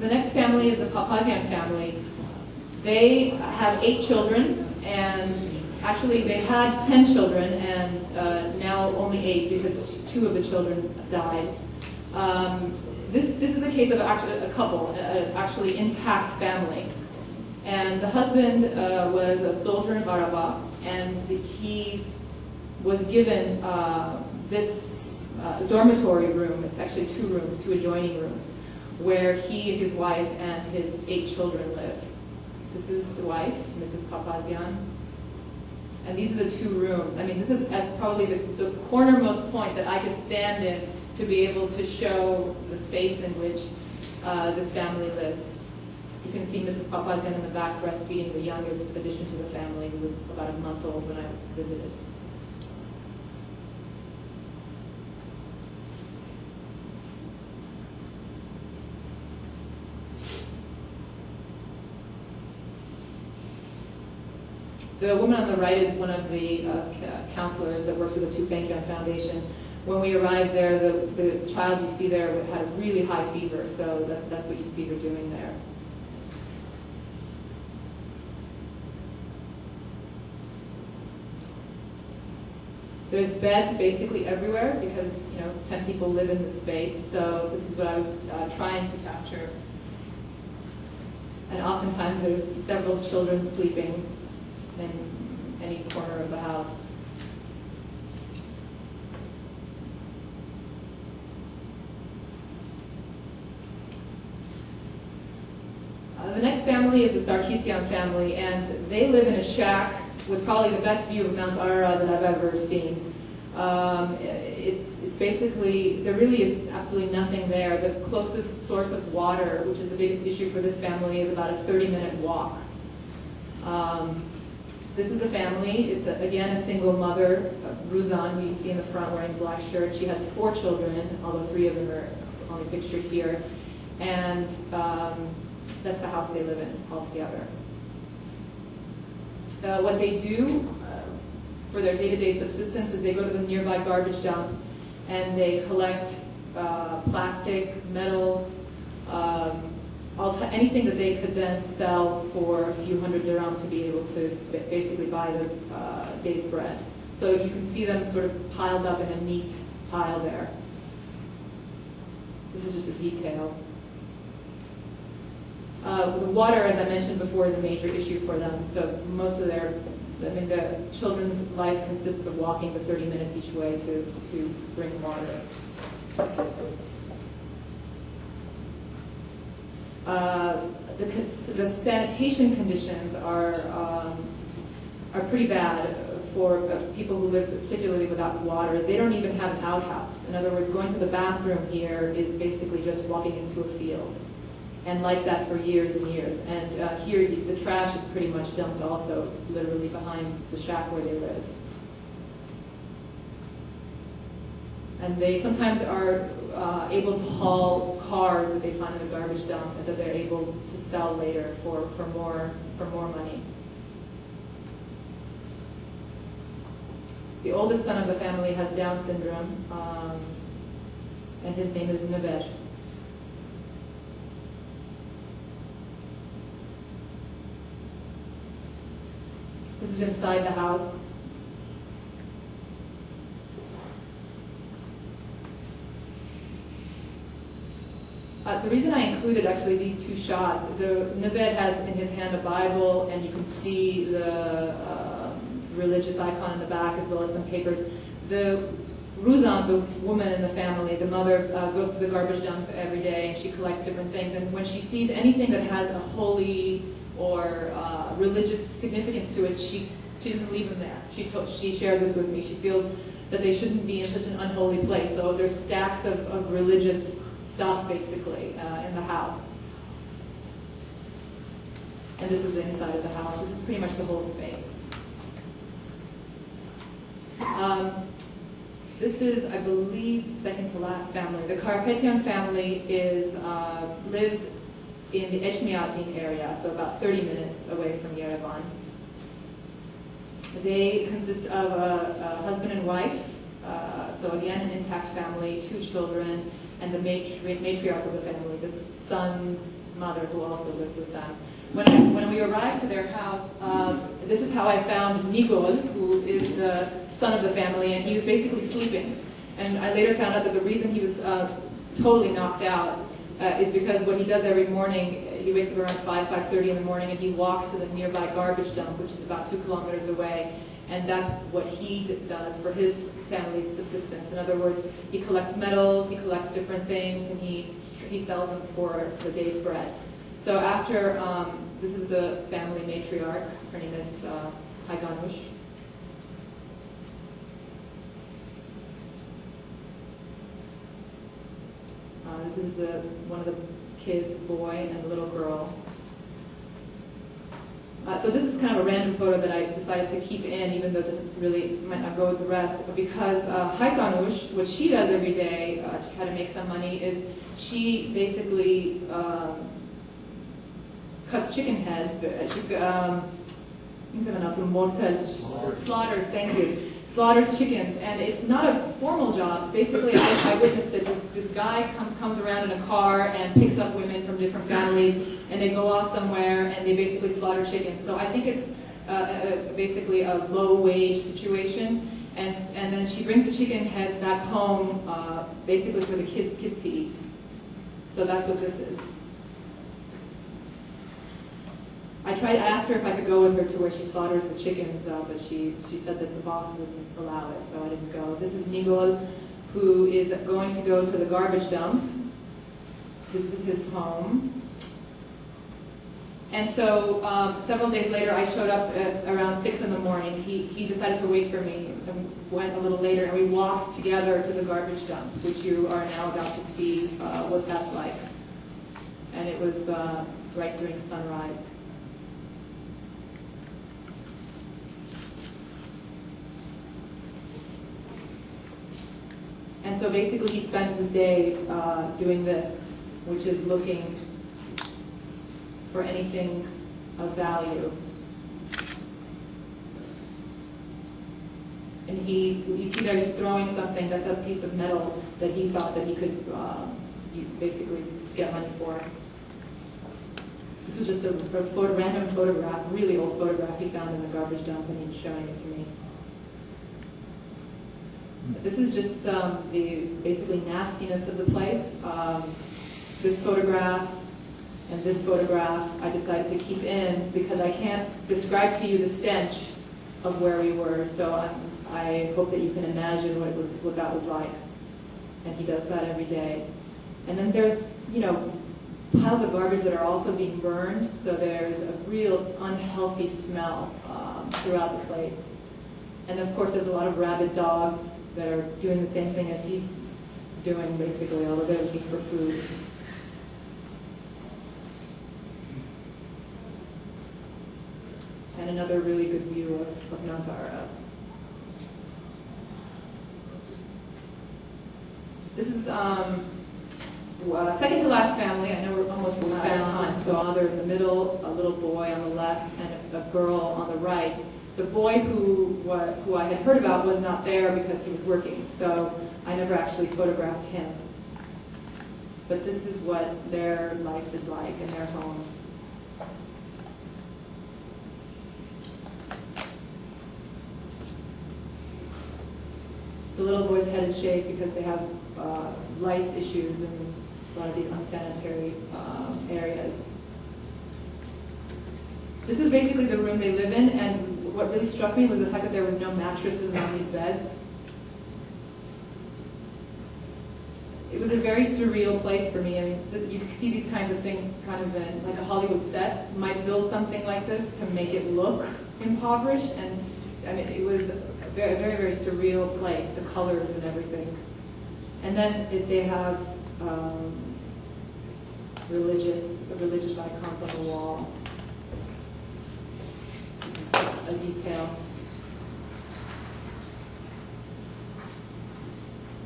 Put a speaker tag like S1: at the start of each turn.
S1: The next family is the Papazian family. They have 8 children, and actually they had 10 children, and now only 8 because 2 of the children died. This is a case of actually a couple, actually intact family. And the husband was a soldier in Karabakh, and he was given this dormitory room. It's actually 2 rooms, 2 adjoining rooms, where he, his wife, and his 8 children lived. This is the wife, Mrs. Papazian. And these are the 2 rooms. I mean, this is as probably the cornermost point that I could stand in to be able to show the space in which this family lives. You can see Mrs. Papazian in the back breastfeeding the youngest addition to the family, who was about a month old when I visited. The woman on the right is one of the counselors that works with the Tufenkian Foundation. When we arrived there, the child you see there had a really high fever, so that's what you see her doing there. There's beds basically everywhere because 10 people live in the space, so this is what I was trying to capture. And oftentimes there's several children sleeping in any corner of the house. The next family is the Sarkisian family, and they live in a shack with probably the best view of Mount Ara that I've ever seen. It's basically, there really is absolutely nothing there. The closest source of water, which is the biggest issue for this family, is about a 30-minute walk. This is the family. It's, again, a single mother, Ruzan, who you see in the front wearing a black shirt. She has 4 children, although 3 of them are only pictured here. And that's the house they live in altogether. What they do for their day-to-day subsistence is they go to the nearby garbage dump and they collect plastic, metals, anything that they could then sell for a few hundred dirham to be able to basically buy their day's bread. So you can see them sort of piled up in a neat pile there. This is just a detail. The water, as I mentioned before, is a major issue for them. So most of the children's life consists of walking for 30 minutes each way to bring water. The sanitation conditions are pretty bad for people who live particularly without water. They don't even have an outhouse. In other words, going to the bathroom here is basically just walking into a field. And like that for years and years. And here, the trash is pretty much dumped also, literally behind the shack where they live. And they sometimes are able to haul cars that they find in the garbage dump and that they're able to sell later for more money. The oldest son of the family has Down syndrome, and his name is Navesh. This is inside the house. The reason I included actually these 2 shots, Naved has in his hand a Bible, and you can see the religious icon in the back as well as some papers. The Ruzan, the woman in the family, the mother, goes to the garbage dump every day and she collects different things. And when she sees anything that has a holy or religious significance to it, she doesn't leave them there. She shared this with me. She feels that they shouldn't be in such an unholy place. So there's stacks of religious stuff, basically, in the house. And this is the inside of the house. This is pretty much the whole space. This is, I believe, second to last family. The Karapetyan family lives in the Echmiadzin area, so about 30 minutes away from Yerevan. They consist of a husband and wife, so again, an intact family, 2 children, and the matriarch of the family, the son's mother, who also lives with them. When we arrived to their house, this is how I found Nigol, who is the son of the family, and he was basically sleeping. And I later found out that the reason he was totally knocked out is because what he does every morning, he wakes up around 5:30 in the morning, and he walks to the nearby garbage dump, which is about 2 kilometers away, and that's what he does for his family's subsistence. In other words, he collects metals, he collects different things, and he sells them for the day's bread. So after, this is the family matriarch, her name is Haiganush. This is one of the kids, a boy and a little girl. So this is kind of a random photo that I decided to keep in, even though it doesn't really, might not go with the rest, because Haiganush, what she does every day to try to make some money is she basically cuts chicken heads, slaughters, thank you, slaughters chickens, and it's not a formal job. Basically, I witnessed it. This guy comes around in a car and picks up women from different families, and they go off somewhere, and they basically slaughter chickens. So I think it's basically a low-wage situation, and then she brings the chicken heads back home, basically for the kids to eat. So that's what this is. I asked her if I could go with her to where she slaughters the chickens, but she said that the boss wouldn't allow it, so I didn't go. This is Nigol, who is going to go to the garbage dump. This is his home. And so several days later, I showed up at around 6 in the morning. He decided to wait for me and went a little later, and we walked together to the garbage dump, which you are now about to see what that's like. And it was right during sunrise. And so basically he spends his day doing this, which is looking for anything of value. And you see there he's throwing something that's a piece of metal that he thought that he could basically get money for. This was just a random photograph, really old photograph he found in the garbage dump, and he's showing it to me. This is just the basically nastiness of the place. This photograph and this photograph I decided to keep in because I can't describe to you the stench of where we were, so I hope that you can imagine what that was like. And he does that every day. And then there's, piles of garbage that are also being burned, so there's a real unhealthy smell throughout the place. And of course there's a lot of rabid dogs that are doing the same thing as he's doing, basically, although they're looking for food. And another really good view of Nantara. This is second to last family. I know we're almost out of time. So a mother in the middle, a little boy on the left, and a girl on the right. The boy who I had heard about was not there because he was working, so I never actually photographed him. But this is what their life is like in their home. The little boy's head is shaved because they have lice issues in a lot of these unsanitary areas. This is basically the room they live in, and what really struck me was the fact that there was no mattresses on these beds. It was a very surreal place for me. I mean, you could see these kinds of things kind of in, like a Hollywood set might build something like this to make it look impoverished, and I mean, it was a very, very, very surreal place, the colors and everything. And then they have religious icons on the wall. This is just a detail.